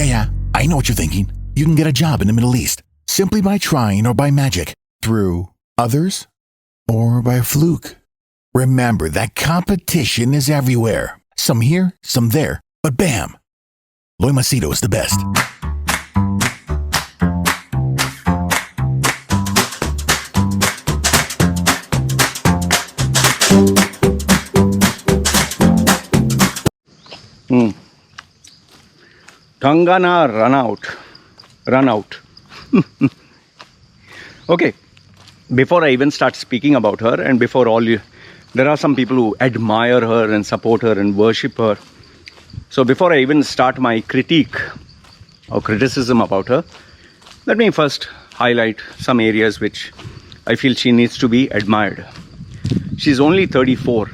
Yeah, I know what you're thinking. You can get a job in the Middle East simply by trying or by magic, through others, or by fluke. Remember that competition is everywhere. Some here, some there, but bam! Loy Machedo is the best. Kangana Ranaut. Okay, before I even start speaking about her, and before all you, there are some people who admire her and support her and worship her. So before I even start my critique or criticism about her, let me first highlight some areas which I feel she needs to be admired. She's only 34.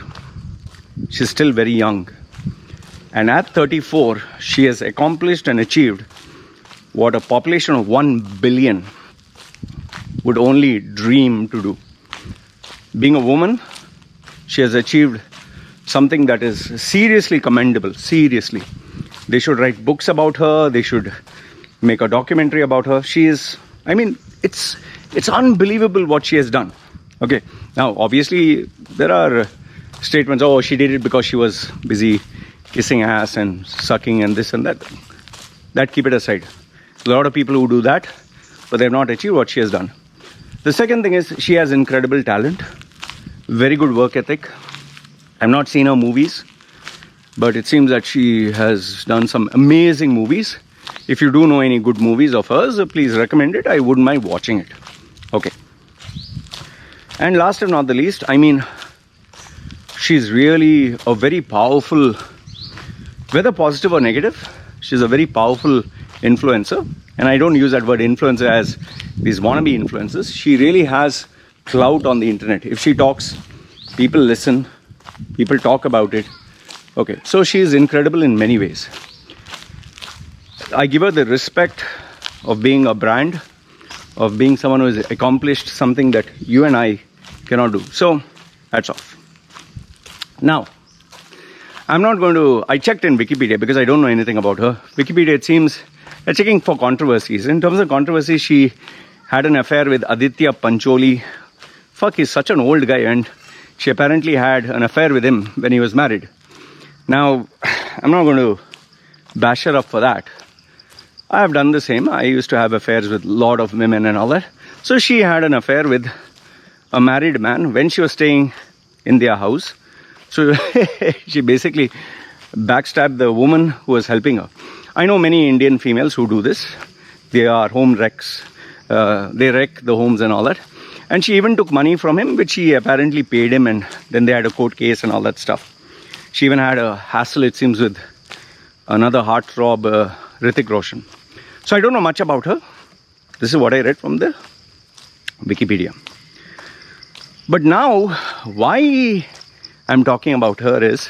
She's still very young. And at 34, she has accomplished and achieved what a population of 1 billion would only dream to do. Being a woman, she has achieved something that is seriously commendable. Seriously. They should write books about her. They should make a documentary about her. She is, I mean, it's unbelievable what she has done. Okay. Now, obviously, there are statements, oh, she did it because she was busy kissing ass and sucking and this and that. That keep it aside. A lot of people who do that, but they've not achieved what she has done. The second thing is she has incredible talent, very good work ethic. I've not seen her movies, but it seems that she has done some amazing movies. If you do know any good movies of hers, please recommend it. I wouldn't mind watching it. Okay. And last and not the least, I mean, she's really a very powerful, whether positive or negative, she's a very powerful influencer. And I don't use that word influencer as these wannabe influencers. She really has clout on the internet. If she talks, people listen, people talk about it. Okay, so she is incredible in many ways. I give her the respect of being a brand, of being someone who has accomplished something that you and I cannot do. So, hats off. Now, I checked in Wikipedia because I don't know anything about her. Wikipedia, it seems, they're checking for controversies. In terms of controversy, she had an affair with Aditya Pancholi. Fuck, he's such an old guy, and she apparently had an affair with him when he was married. Now, I'm not going to bash her up for that. I have done the same. I used to have affairs with a lot of women and all that. So she had an affair with a married man when she was staying in their house. So she basically backstabbed the woman who was helping her. I know many Indian females who do this. They are home wrecks. They wreck the homes and all that. And she even took money from him, which he apparently paid him, and then they had a court case and all that stuff. She even had a hassle, it seems, with another heartthrob, Hrithik Roshan. So I don't know much about her. This is what I read from the Wikipedia. But now, why I'm talking about her is,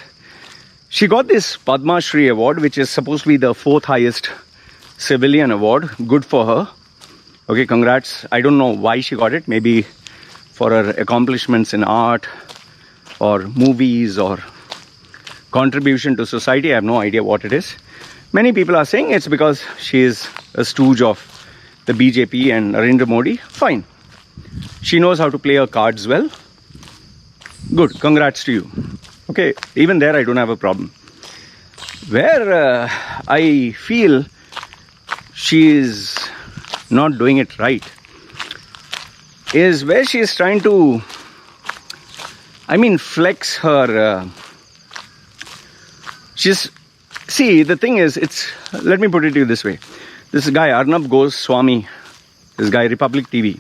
she got this Padma Shri award, which is supposed to be the 4th highest civilian award. Good for her. Okay, congrats. I don't know why she got it. Maybe for her accomplishments in art or movies or contribution to society. I have no idea what it is. Many people are saying it's because she is a stooge of the BJP and Narendra Modi. Fine. She knows how to play her cards well. Good. Congrats to you. Okay, even there I don't have a problem. Where I feel she is not doing it right is where she is trying to, flex her. See, the thing is, let me put it to you this way. This guy, Arnab Goswami, this guy, Republic TV.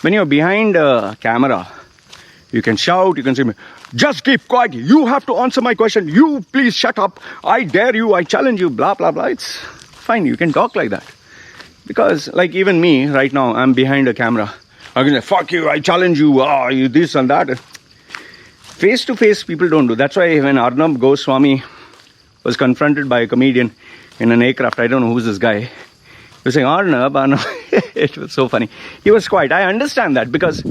When you're behind a camera, you can shout, you can say, just keep quiet, you have to answer my question, you please shut up, I dare you, I challenge you, blah, blah, blah. It's fine, you can talk like that. Because, like even me, right now, I'm behind a camera. I can say, fuck you, I challenge you, you this and that. Face to face, people don't do. That's why when Arnab Goswami was confronted by a comedian in an aircraft, I don't know who's this guy, he was saying, Arnab. It was so funny. He was quiet. I understand that because,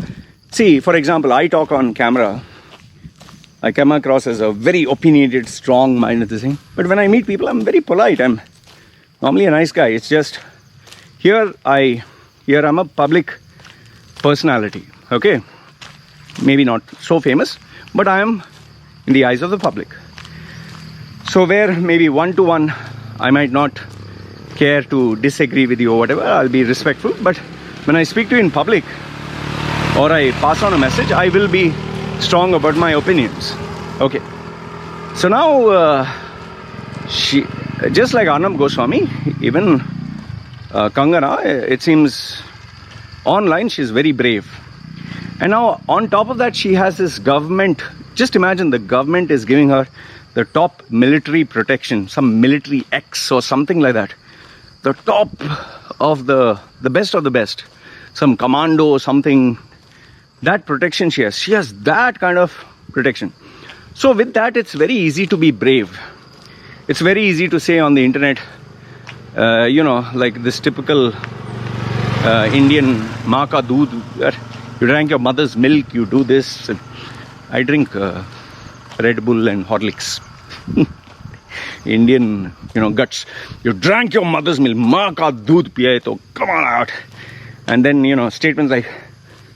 see, for example, I talk on camera. I come across as a very opinionated, strong-minded thing. But when I meet people, I'm very polite. I'm Normally a nice guy. It's just here I'm a public personality. Okay, maybe not so famous, but I am in the eyes of the public. So where maybe one-to-one I might not care to disagree with you or whatever, I'll be respectful. But when I speak to you in public or I pass on a message, I will be strong about my opinions. Okay. So now she, just like Arnab Goswami, even Kangana, it seems online she's very brave. And now on top of that, she has this government. Just imagine the government is giving her the top military protection, some military X or something like that. The top of the best of the best. Some commando, something. That protection she has. She has that kind of protection. So with that, it's very easy to be brave. It's very easy to say on the internet, like this typical Indian maa ka doodh, you drank your mother's milk, you do this. I drink Red Bull and Horlicks. Indian, guts. You drank your mother's milk, maa ka doodh piye to come on out. And then, statements like,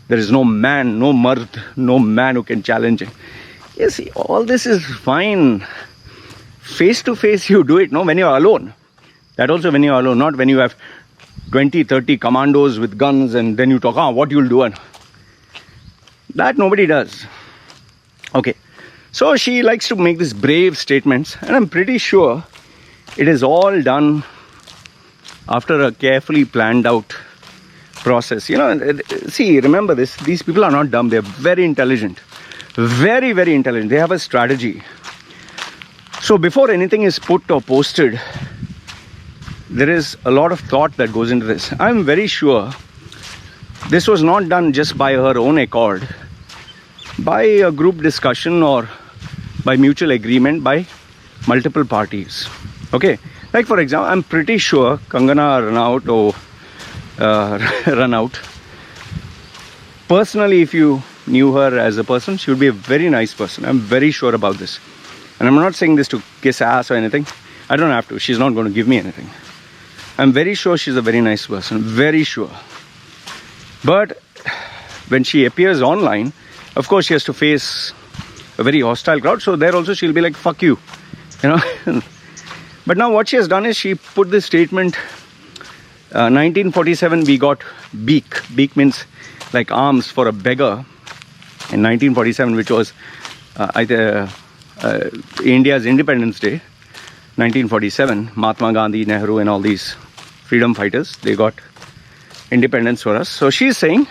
there is no man, no mard, no man who can challenge it. You see, all this is fine. Face to face, you do it, no, when you're alone. That also when you're alone, not when you have 20, 30 commandos with guns and then you talk, what you'll do. And that nobody does. Okay. So she likes to make these brave statements, and I'm pretty sure it is all done after a carefully planned out process. See, remember this, these people are not dumb, they're very intelligent. Very, very intelligent. They have a strategy. So before anything is put or posted, there is a lot of thought that goes into this. I'm very sure this was not done just by her own accord, by a group discussion or by mutual agreement by multiple parties. Okay, like for example, I'm pretty sure Kangana Ranaut or Ranaut, personally, if you knew her as a person, she would be a very nice person. I'm very sure about this. And I'm not saying this to kiss ass or anything. I don't have to. She's not going to give me anything. I'm very sure she's a very nice person. Very sure. But when she appears online, of course, she has to face a very hostile crowd. So there also she'll be like, fuck you. But now what she has done is she put this statement, 1947 we got beak. Beak means like arms for a beggar. In 1947, which was India's Independence Day, 1947, Mahatma Gandhi, Nehru and all these freedom fighters, they got independence for us. So she's saying,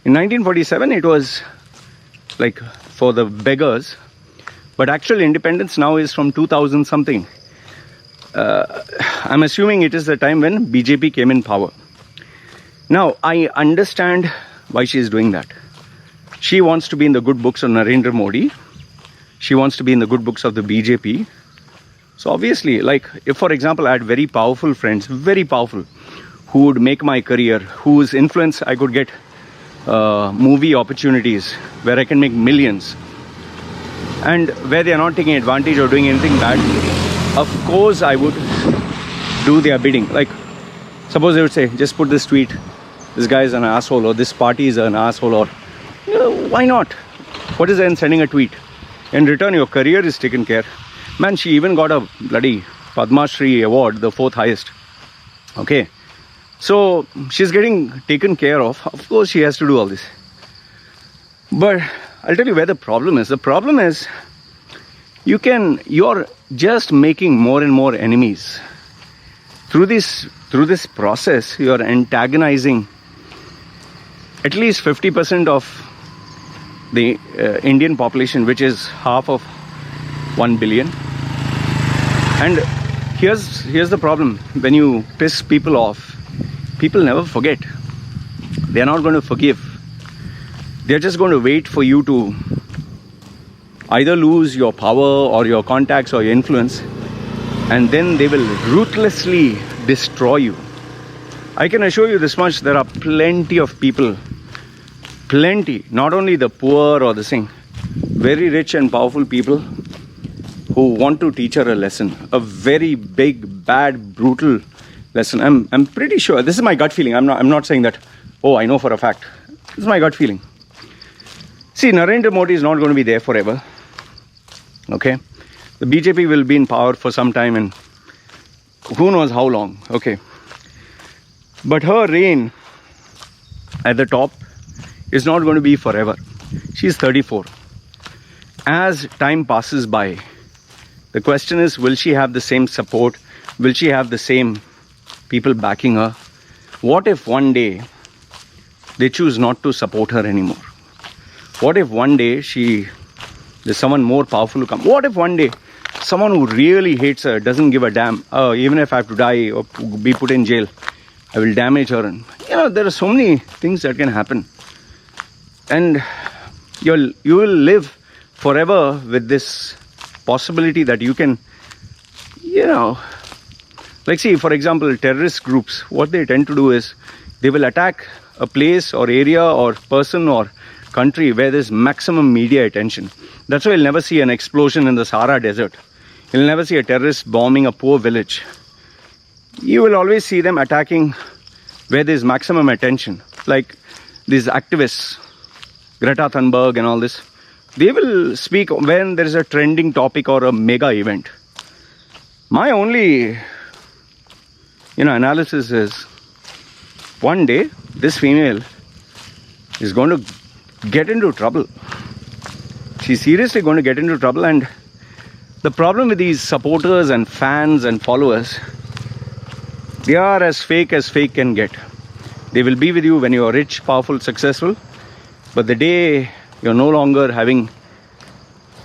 in 1947, it was like for the beggars, but actual independence now is from 2000 something. I'm assuming it is the time when BJP came in power. Now, I understand why she is doing that. She wants to be in the good books of Narendra Modi. She wants to be in the good books of the BJP. So obviously, like if for example I had very powerful friends, very powerful, who would make my career, whose influence I could get movie opportunities where I can make millions, and where they are not taking advantage or doing anything bad, of course I would do their bidding. Like suppose they would say, just put this tweet, this guy is an asshole, or this party is an asshole, or why not? What is there in sending a tweet? In return, your career is taken care. Man, she even got a bloody Padma Shri award, the 4th highest. Okay. So she's getting taken care of. Of course, she has to do all this. But I'll tell you where the problem is. The problem is you're just making more and more enemies. Through this process, you're antagonizing at least 50% of the Indian population, which is half of 1 billion. And here's the problem. When you piss people off, people never forget. They're not going to forgive. They're just going to wait for you to either lose your power or your contacts or your influence, and then they will ruthlessly destroy you. I can assure you this much, there are plenty of people, not only the poor or the very rich and powerful people who want to teach her a lesson, a very big, bad, brutal lesson. I'm pretty sure, this is my gut feeling. I'm not saying that, oh, I know for a fact. This is my gut feeling. See, Narendra Modi is not going to be there forever. Okay? The BJP will be in power for some time and who knows how long. Okay? But her reign at the top is not going to be forever. She's 34. As time passes by, the question is, will she have the same support? Will she have the same people backing her? What if one day they choose not to support her anymore? What if one day there's someone more powerful who comes? What if one day someone who really hates her, doesn't give a damn, even if I have to die or be put in jail, I will damage her? And there are so many things that can happen. And you will live forever with this possibility that you can, like see, for example, terrorist groups, what they tend to do is they will attack a place or area or person or country where there's maximum media attention. That's why you'll never see an explosion in the Sahara Desert. You'll never see a terrorist bombing a poor village. You will always see them attacking where there's maximum attention. Like these activists, Greta Thunberg and all this, they will speak when there is a trending topic or a mega event. My only, analysis is, one day this female is going to get into trouble. She's seriously going to get into trouble. And the problem with these supporters and fans and followers, they are as fake can get. They will be with you when you are rich, powerful, successful. But the day you're no longer having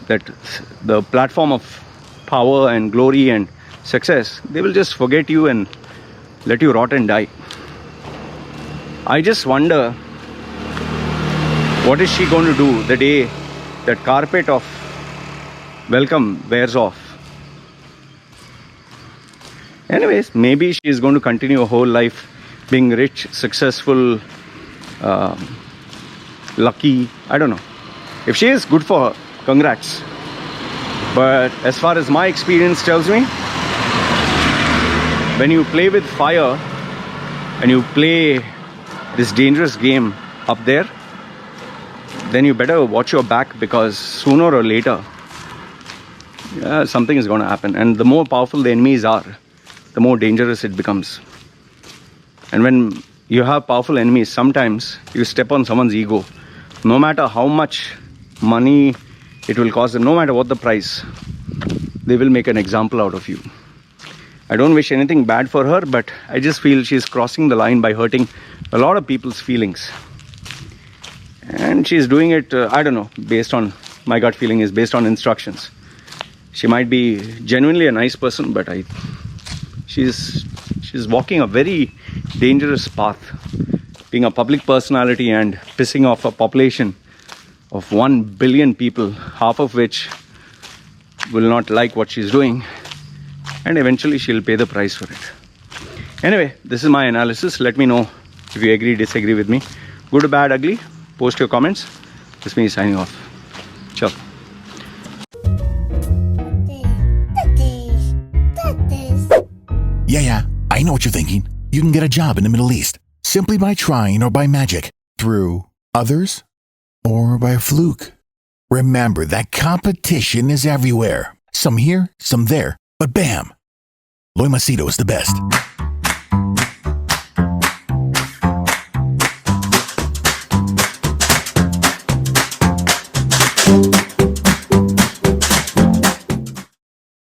the platform of power and glory and success, they will just forget you and let you rot and die. I just wonder, what is she going to do the day that carpet of welcome wears off? Anyways, maybe she is going to continue her whole life being rich, successful, lucky. I don't know. If she is, good for her. Congrats. But as far as my experience tells me, when you play with fire and you play this dangerous game up there, then you better watch your back, because sooner or later, something is going to happen. And the more powerful the enemies are, the more dangerous it becomes. And when you have powerful enemies, sometimes you step on someone's ego. No matter how much money it will cost them, no matter what the price, they will make an example out of you. I don't wish anything bad for her, but I just feel she's crossing the line by hurting a lot of people's feelings. And she's doing it, I don't know, based on, my gut feeling is based on instructions. She might be genuinely a nice person, but she's walking a very dangerous path. Being a public personality and pissing off a population of 1 billion people, half of which will not like what she's doing, and eventually she'll pay the price for it. Anyway, this is my analysis. Let me know if you agree, disagree with me. Good, bad, ugly. Post your comments. This is me signing off. Ciao. Yeah, I know what you're thinking. You can get a job in the Middle East simply by trying or by magic, through others or by fluke. Remember that competition is everywhere. Some here, some there, but bam! Machedo is the best.